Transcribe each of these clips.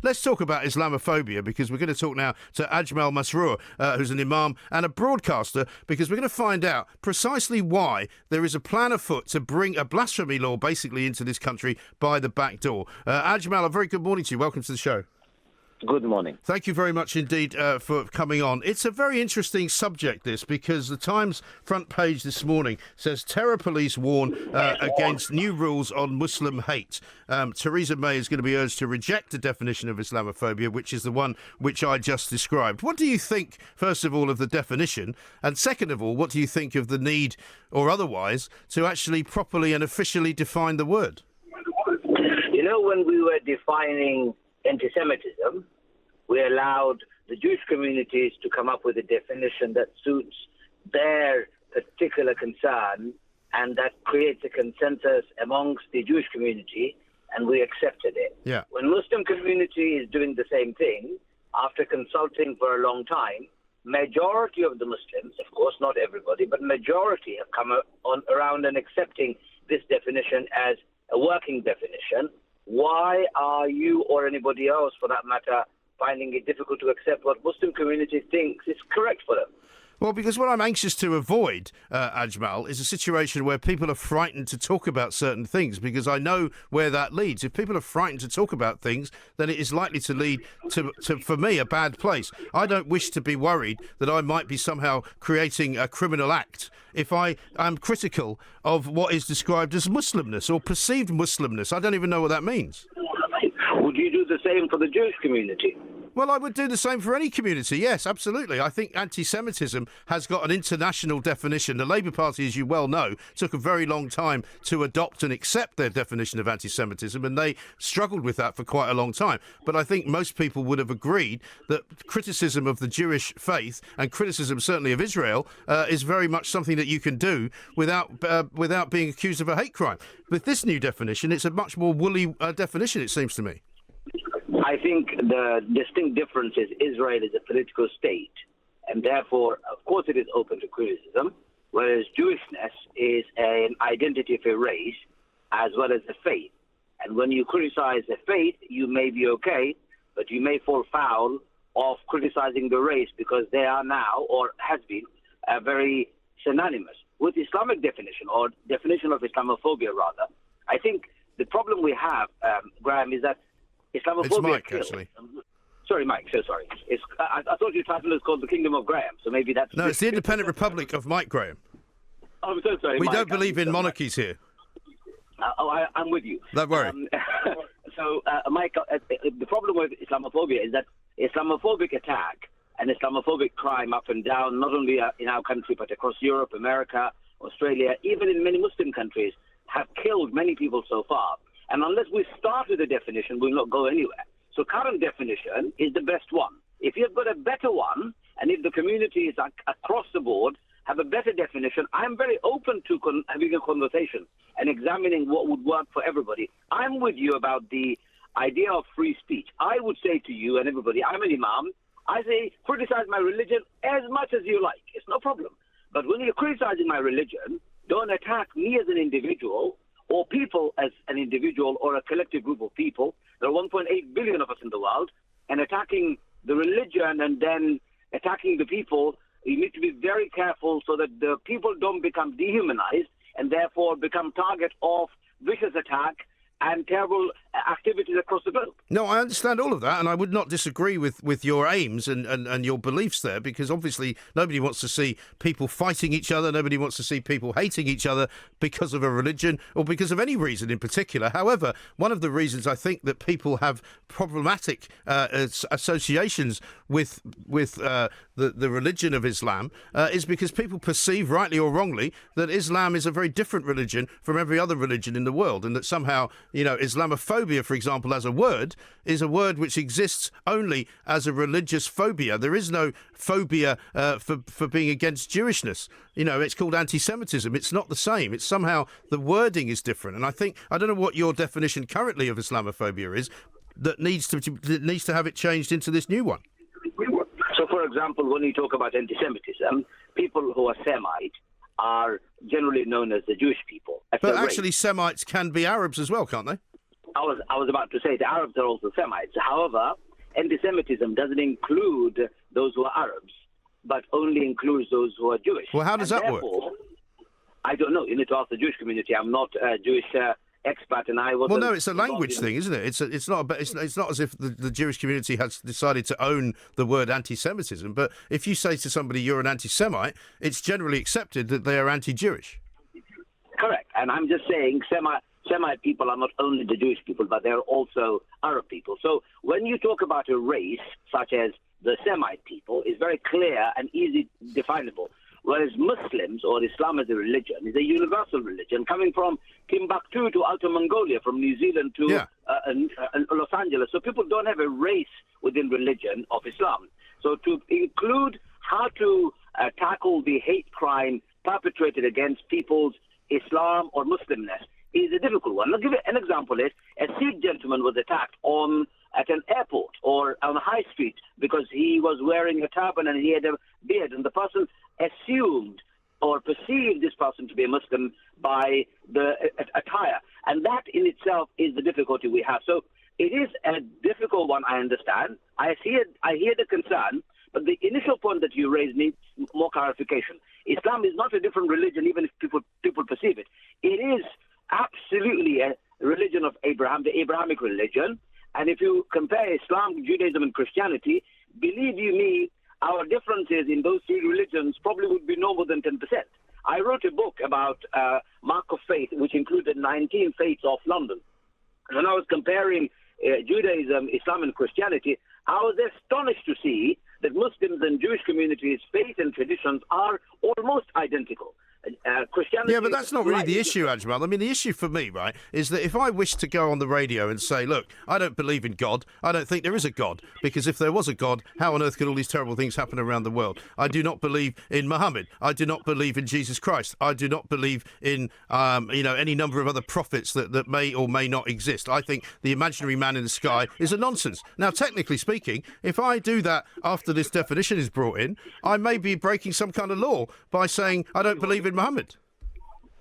Let's talk about Islamophobia, because we're going to talk now to Ajmal Masroor, who's an imam and a broadcaster, because we're going to find out precisely why there is a plan afoot to bring a blasphemy law basically into this country by the back door. Ajmal, a very good morning to you. Welcome to the show. Good morning. Thank you very much indeed for coming on. It's a very interesting subject, this, because the Times front page this morning says terror police warn against new rules on Muslim hate. Theresa May is going to be urged to reject the definition of Islamophobia, which is the one which I just described. What do you think, first of all, of the definition? And second of all, what do you think of the need, or otherwise, to actually properly and officially define the word? You know, when we were defining anti-Semitism, we allowed the Jewish communities to come up with a definition that suits their particular concern and that creates a consensus amongst the Jewish community, and we accepted it. Yeah. When Muslim community is doing the same thing, after consulting for a long time, majority of the Muslims, of course not everybody, but majority have come around and accepting this definition as a working definition. Why are you, or anybody else for that matter, finding it difficult to accept what Muslim community thinks is correct for them? Well, because what I'm anxious to avoid, Ajmal, is a situation where people are frightened to talk about certain things, because I know where that leads. If people are frightened to talk about things, then it is likely to lead to for me, a bad place. I don't wish to be worried that I might be somehow creating a criminal act if I am critical of what is described as Muslimness or perceived Muslimness. I don't even know what that means. Would you do the same for the Jewish community? Well, I would do the same for any community, yes, absolutely. I think anti-Semitism has got an international definition. The Labour Party, as you well know, took a very long time to adopt and accept their definition of anti-Semitism, and they struggled with that for quite a long time. But I think most people would have agreed that criticism of the Jewish faith, and criticism certainly of Israel, is very much something that you can do without being accused of a hate crime. With this new definition, it's a much more woolly definition, it seems to me. I think the distinct difference is Israel is a political state, and therefore, of course, it is open to criticism, whereas Jewishness is an identity of a race as well as a faith. And when you criticize a faith, you may be okay, but you may fall foul of criticizing the race, because they are now, or has been, very synonymous. With Islamic definition, or definition of Islamophobia rather, I think the problem we have, Graham, is that Islamophobia. It's Mike, actually. Sorry, Mike. So sorry. I thought your title was called The Kingdom of Graham, so maybe that's... No, it's the Independent Republic of Mike Graham. I'm so sorry, We Mike. don't believe in monarchies here. I'm with you. Don't worry. Mike, the problem with Islamophobia is that Islamophobic attack and Islamophobic crime up and down, not only in our country, but across Europe, America, Australia, even in many Muslim countries, have killed many people so far. And unless we start with a definition, we'll not go anywhere. So current definition is the best one. If you've got a better one, and if the communities across the board have a better definition, I'm very open to having a conversation and examining what would work for everybody. I'm with you about the idea of free speech. I would say to you and everybody, I'm an imam. I say, criticize my religion as much as you like. It's no problem. But when you're criticizing my religion, don't attack me as an individual, or people as an individual, or a collective group of people. There are 1.8 billion of us in the world, and attacking the religion and then attacking the people, you need to be very careful so that the people don't become dehumanized and therefore become target of vicious attack and terrible activities across the globe. No, I understand all of that, and I would not disagree with your aims and your beliefs there, because obviously nobody wants to see people fighting each other, nobody wants to see people hating each other because of a religion or because of any reason in particular. However, one of the reasons I think that people have problematic associations with the religion of Islam is because people perceive, rightly or wrongly, that Islam is a very different religion from every other religion in the world, and that somehow, Islamophobia, for example, as a word, is a word which exists only as a religious phobia. There is no phobia for being against Jewishness. It's called anti-Semitism. It's not the same. It's somehow the wording is different. And I don't know what your definition currently of Islamophobia is that needs to have it changed into this new one. So, for example, when you talk about anti-Semitism, people who are Semite are generally known as the Jewish people. But actually, Semites can be Arabs as well, can't they? I was about to say the Arabs are also Semites. However, anti-Semitism doesn't include those who are Arabs, but only includes those who are Jewish. Well, how does that work? I don't know. You need to ask the Jewish community. I'm not a Jewish expert, and I wasn't. Well, no, it's a language thing, isn't it? It's not as if the Jewish community has decided to own the word anti-Semitism. But if you say to somebody you're an anti-Semite, it's generally accepted that they are anti-Jewish. Correct, and I'm just saying Semite people are not only the Jewish people, but they're also Arab people. So when you talk about a race such as the Semite people, it's very clear and easy definable. Whereas Muslims, or Islam as a religion, is a universal religion coming from Timbuktu to Outer Mongolia, from New Zealand to Los Angeles. So people don't have a race within religion of Islam. So to include how to tackle the hate crime perpetrated against people's Islam or Muslimness is a difficult one. I'll give you an example. Is a Sikh gentleman was attacked at an airport or on a high street because he was wearing a turban and he had a beard, and the person assumed or perceived this person to be a Muslim by the attire. And that in itself is the difficulty we have. So it is a difficult one, I understand. I hear the concern, but the initial point that you raised needs more clarification. Islam is not a different religion, even if people perceive it. It is absolutely a religion of Abraham, the Abrahamic religion. And if you compare Islam, Judaism, and Christianity, believe you me, our differences in those three religions probably would be no more than 10%. I wrote a book about Mark of Faith, which included 19 faiths of London. And when I was comparing Judaism, Islam, and Christianity, I was astonished to see that Muslims and Jewish communities' faith and traditions are almost identical. Christianity. Yeah, but that's not really the issue, Ajmal. I mean, the issue for me, right, is that if I wish to go on the radio and say, look, I don't believe in God, I don't think there is a God, because if there was a God, how on earth could all these terrible things happen around the world? I do not believe in Muhammad. I do not believe in Jesus Christ. I do not believe in, any number of other prophets that may or may not exist. I think the imaginary man in the sky is a nonsense. Now, technically speaking, if I do that after this definition is brought in, I may be breaking some kind of law by saying I don't believe in Muhammad.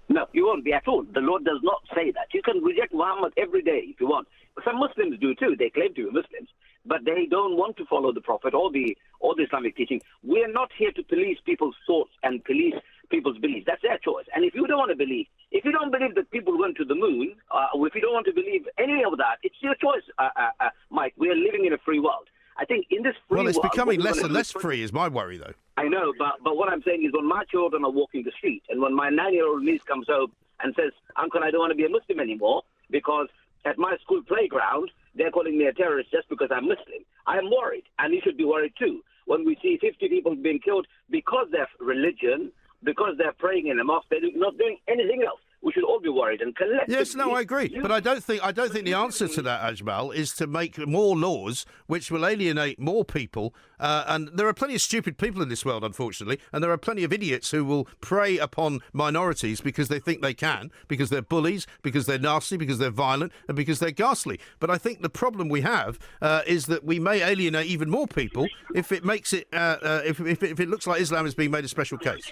No, you won't be at all. The law does not say that. You can reject Muhammad every day if you want. Some Muslims do too. They claim to be Muslims, but they don't want to follow the Prophet or the Islamic teaching. We're not here to police people's thoughts and police people's beliefs. That's their choice. And if you don't want to believe, if you don't believe that people went to the moon, or if you don't want to believe any of that, it's your choice, Mike. We are living in a free world. I think in this free world... Well, it's becoming less and less free is my worry, though. I know, but what I'm saying is when my children are walking the street and when my 9-year-old niece comes home and says, Uncle, I don't want to be a Muslim anymore because at my school playground, they're calling me a terrorist just because I'm Muslim. I am worried, and you should be worried too. When we see 50 people being killed because they're religion, because they're praying in a mosque, they're not doing anything else. We should all be worried and collectively... Yes, no, I agree. But I don't think the answer to that, Ajmal, is to make more laws which will alienate more people. And there are plenty of stupid people in this world, unfortunately, and there are plenty of idiots who will prey upon minorities because they think they can, because they're bullies, because they're nasty, because they're violent, and because they're ghastly. But I think the problem we have is that we may alienate even more people if it makes it if it looks like Islam is being made a special case.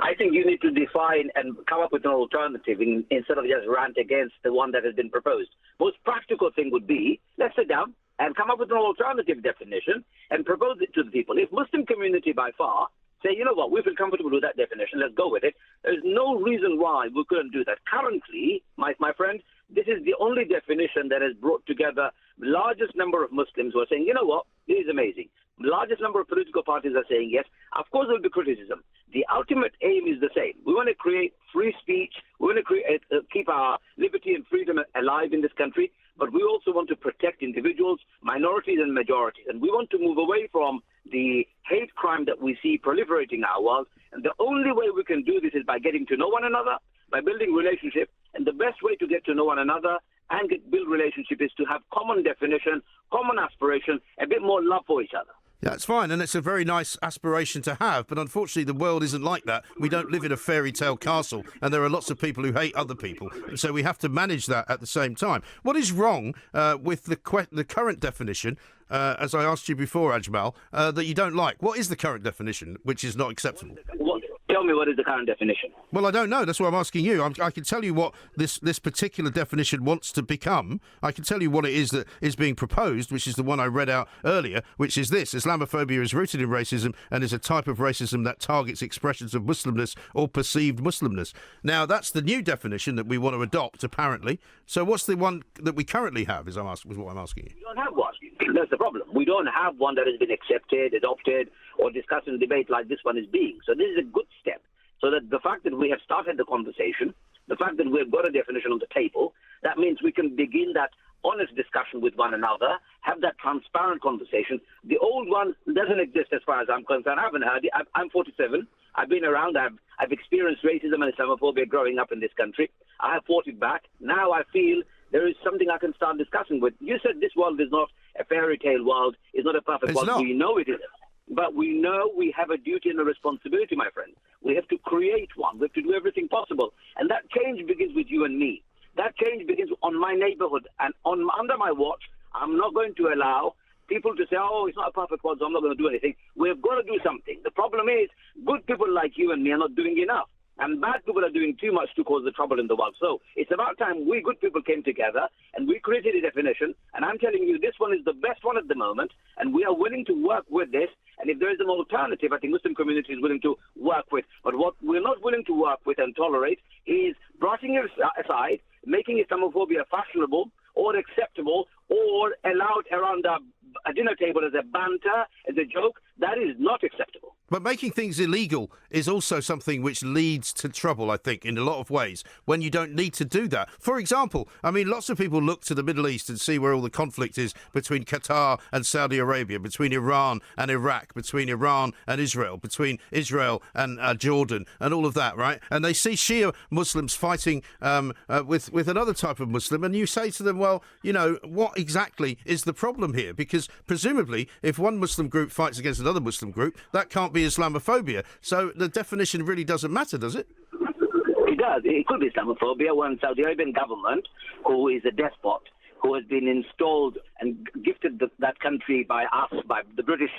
I think you need to define and come up with an alternative instead of just rant against the one that has been proposed. Most practical thing would be, let's sit down and come up with an alternative definition and propose it to the people. If Muslim community by far say, you know what, we feel comfortable with that definition, let's go with it, there's no reason why we couldn't do that. Currently, my friend, this is the only definition that has brought together the largest number of Muslims who are saying, you know what, this is amazing. The largest number of political parties are saying yes. Of course, there will be criticism. The ultimate aim is the same. We want to create free speech. We want to keep our liberty and freedom alive in this country. But we also want to protect individuals, minorities and majorities. And we want to move away from the hate crime that we see proliferating in our world. And the only way we can do this is by getting to know one another, by building relationship. And the best way to get to know one another and build relationship is to have common definition, common aspiration, a bit more love for each other. That's fine, and it's a very nice aspiration to have, but unfortunately the world isn't like that. We don't live in a fairy tale castle, and there are lots of people who hate other people, and so we have to manage that at the same time. What is wrong with the current definition, as I asked you before, Ajmal, that you don't like? What is the current definition, which is not acceptable? Well, tell me what is the current definition. Well, I don't know. That's why I'm asking you. I can tell you what this particular definition wants to become. I can tell you what it is that is being proposed, which is the one I read out earlier, which is this. Islamophobia is rooted in racism and is a type of racism that targets expressions of Muslimness or perceived Muslimness. Now, that's the new definition that we want to adopt, apparently. So what's the one that we currently have, is what I'm asking you? We don't have one. That's the problem. We don't have one that has been accepted, adopted, or discussed in debate like this one is being. So this is a good step. So that the fact that we have started the conversation, the fact that we've got a definition on the table, that means we can begin that honest discussion with one another, have that transparent conversation. The old one doesn't exist as far as I'm concerned. I haven't heard it. I'm 47. I've been around. I've experienced racism and Islamophobia growing up in this country. I have fought it back. Now I feel there is something I can start discussing with. You said this world is not a fairy tale world. It's not a perfect world. Not. We know it isn't. But we know we have a duty and a responsibility, my friend. We have to create one. We have to do everything possible. And that change begins with you and me. That change begins on my neighborhood. And under my watch, I'm not going to allow people to say, oh, it's not a perfect world, so I'm not going to do anything. We've got to do something. The problem is good people like you and me are not doing enough. And bad people are doing too much to cause the trouble in the world. So it's about time we good people came together and we created a definition. And I'm telling you, this one is the best one at the moment. And we are willing to work with this. And if there is an alternative, I think Muslim community is willing to work with. But what we're not willing to work with and tolerate is brushing it aside, making Islamophobia fashionable or acceptable or allowed around a dinner table as a banter, as a joke. That is not acceptable. But making things illegal is also something which leads to trouble, I think, in a lot of ways, when you don't need to do that. For example, I mean, lots of people look to the Middle East and see where all the conflict is between Qatar and Saudi Arabia, between Iran and Iraq, between Iran and Israel, between Israel and Jordan, and all of that, right? And they see Shia Muslims fighting with another type of Muslim, and you say to them, well, you know, what exactly is the problem here? Because presumably, if one Muslim group fights against another Muslim group, that can't be Islamophobia. So the definition really doesn't matter, does it? It does. It could be Islamophobia when Saudi Arabian government, who is a despot, who has been installed and gifted that country by us, by the British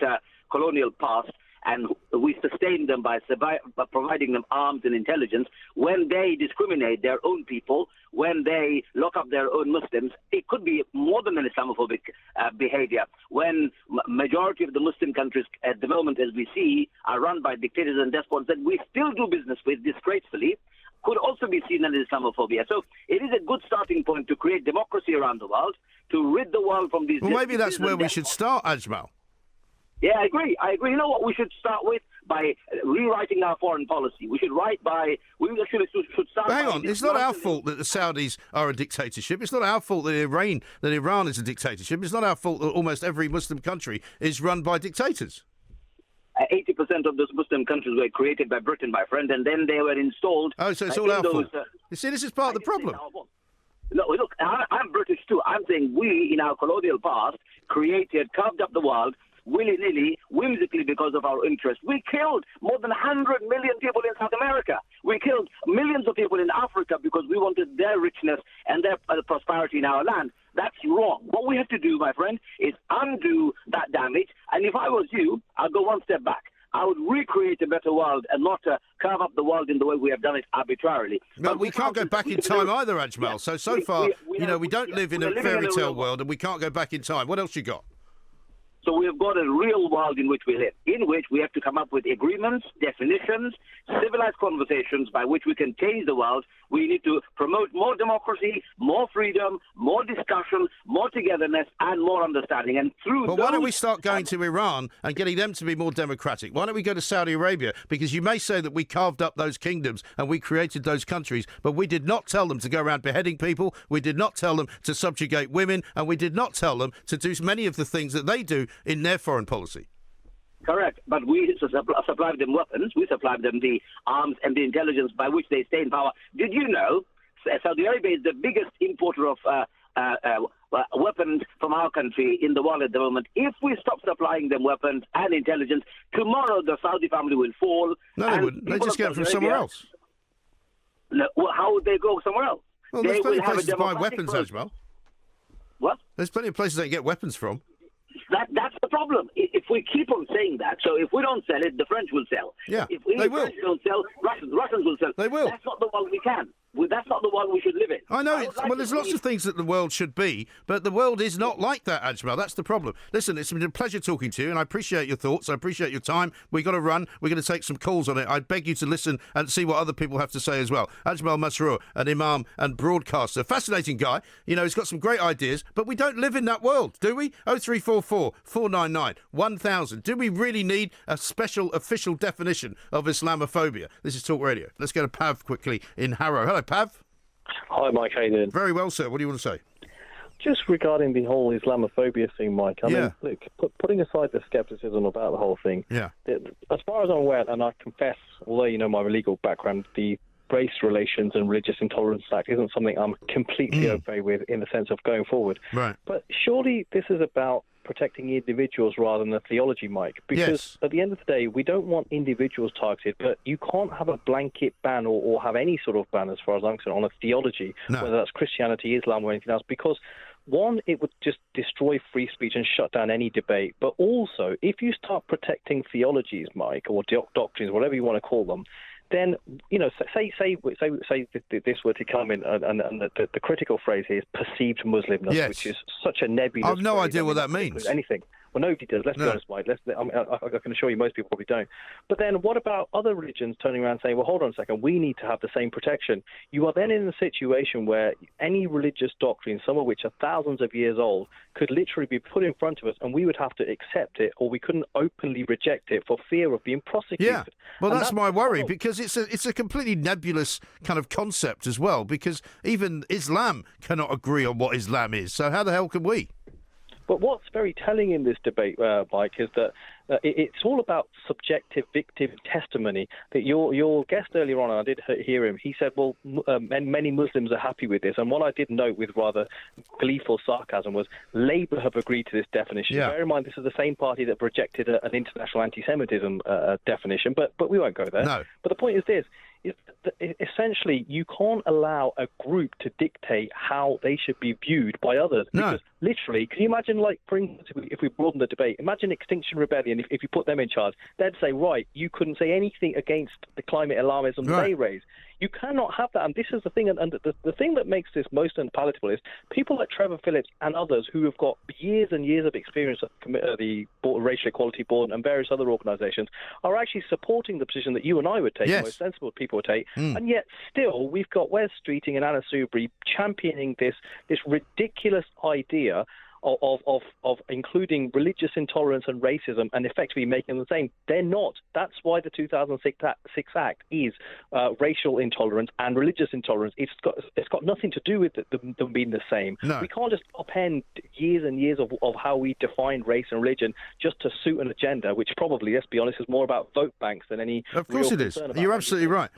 colonial past, and we sustain them by providing them arms and intelligence. When they discriminate their own people, when they lock up their own Muslims, it could be more than an Islamophobic behavior. When majority of the Muslim countries at the moment, as we see, are run by dictators and despots that we still do business with disgracefully, could also be seen as Islamophobia. So it is a good starting point to create democracy around the world, to rid the world from these... Well, maybe that's where we should start, Ajmal. Yeah, I agree. You know what we should start with? By rewriting our foreign policy. We should should start... But hang on, it's not our fault that the Saudis are a dictatorship. It's not our fault that Iran is a dictatorship. It's not our fault that almost every Muslim country is run by dictators. 80% of those Muslim countries were created by Britain, my friend, and then they were installed... Oh, so it's all our fault. You see, this is part of the problem. No, look, I'm British too. I'm saying we, in our colonial past, carved up the world willy-nilly, whimsically because of our interest. We killed more than 100 million people in South America. We killed millions of people in Africa because we wanted their richness and their prosperity in our land. That's wrong. What we have to do, my friend, is undo that damage. And if I was you, I'd go one step back. I would recreate a better world and not carve up the world in the way we have done it arbitrarily. No, we can't go back in time either, Ajmal. Yeah. So far, we don't live in a fairy tale world and we can't go back in time. What else you got? So we have got a real world in which we live, in which we have to come up with agreements, definitions, civilized conversations by which we can change the world. We need to promote more democracy, more freedom, more discussion, more togetherness, and more understanding. And But why don't we start going to Iran and getting them to be more democratic? Why don't we go to Saudi Arabia? Because you may say that we carved up those kingdoms and we created those countries, but we did not tell them to go around beheading people. We did not tell them to subjugate women, and we did not tell them to do many of the things that they do in their foreign policy. Correct. But we supplied them weapons. We supplied them the arms and the intelligence by which they stay in power. Did you know Saudi Arabia is the biggest importer of weapons from our country in the world at the moment? If we stop supplying them weapons and intelligence, tomorrow the Saudi family will fall. No, they wouldn't. They just get them from somewhere else. No, well, how would they go somewhere else? Well, there's plenty of places to buy weapons, Ajmal. What? There's plenty of places they can get weapons from. That's the problem. If we keep on saying that, so if we don't sell it, the French will sell. Yeah, if we they will. French don't sell, Russians will sell. They will. That's not the world we can. That's not the world we should live in. I know. There's lots of things that the world should be, but the world is not like that, Ajmal. That's the problem. Listen, it's been a pleasure talking to you, and I appreciate your thoughts. I appreciate your time. We've got to run. We're going to take some calls on it. I beg you to listen and see what other people have to say as well. Ajmal Masroor, an imam and broadcaster. Fascinating guy. You know, he's got some great ideas, but we don't live in that world, do we? 0344 499 1000. Do we really need a special official definition of Islamophobia? This is Talk Radio. Let's go to Pav quickly in Harrow. Hello, Pav. Hi, Mike. How you doing? Very well, sir. What do you want to say? Just regarding the whole Islamophobia thing, Mike. I mean, look, putting aside the scepticism about the whole thing, as far as I'm aware, and I confess, although you know my legal background, the Race Relations and Religious Intolerance Act isn't something I'm completely okay with in the sense of going forward. Right. But surely this is about protecting individuals rather than the theology, Mike. Because at the end of the day, we don't want individuals targeted, but you can't have a blanket ban or have any sort of ban, as far as I'm concerned, on a theology, whether that's Christianity, Islam, or anything else, because one, it would just destroy free speech and shut down any debate. But also, if you start protecting theologies, Mike, or doctrines, whatever you want to call them, then, you know, say this were to come in, and the critical phrase here is perceived Muslimness, which is such a nebulous. I've no idea what that means. Anything. Well, nobody does. Let's be honest, Mike. I can assure you most people probably don't. But then what about other religions turning around and saying, well, hold on a second, we need to have the same protection? You are then in a situation where any religious doctrine, some of which are thousands of years old, could literally be put in front of us and we would have to accept it, or we couldn't openly reject it for fear of being prosecuted. Yeah, well, that's my worry, because it's a completely nebulous kind of concept as well, because even Islam cannot agree on what Islam is. So how the hell can we? But what's very telling in this debate, Mike, is that it's all about subjective victim testimony. That your guest earlier on, and I did hear him, he said, well, many Muslims are happy with this. And what I did note with rather gleeful sarcasm was Labour have agreed to this definition. Yeah. Bear in mind, this is the same party that rejected an international anti-Semitism definition, but we won't go there. No. But the point is this. Essentially, you can't allow a group to dictate how they should be viewed by others. Because literally, can you imagine, like, for instance, if we broaden the debate, imagine Extinction Rebellion, if you put them in charge, they'd say, right, you couldn't say anything against the climate alarmism they raise. You cannot have that, and this is the thing, and the thing that makes this most unpalatable is people like Trevor Phillips and others who have got years and years of experience at the Racial Equality Board and various other organisations are actually supporting the position that you and I would take, most sensible people would take, and yet still we've got Wes Streeting and Anna Soubry championing this ridiculous idea of including religious intolerance and racism and effectively making them the same. They're not. That's why the 2006 Act is racial intolerance and religious intolerance. It's got nothing to do with them being the same. No. We can't just upend years and years of how we define race and religion just to suit an agenda, which probably, let's be honest, is more about vote banks than any. Of course it is. You're absolutely right.